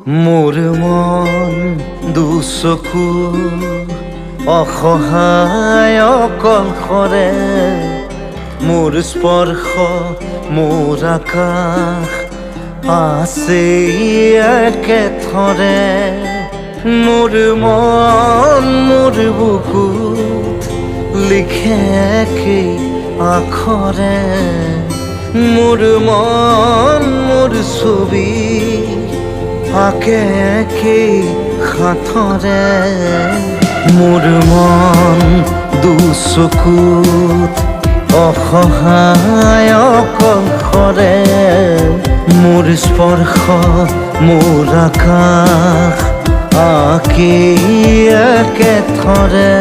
মোৰ মন দুচকু অসহায় অকলশৰে, মোৰ স্পৰ্শ মোৰ আকাশ আছে একেথৰে। মোৰ মন মোৰ বুকুত লিখে কি আখৰে, মোৰ মন মোৰ ছবি আঁকে কি সাঁথৰে। মোৰ মন দুচকুত অসহায় অকলশৰে, মোৰ স্পৰ্শ মোৰ আকাশ আঁকি একেথৰে।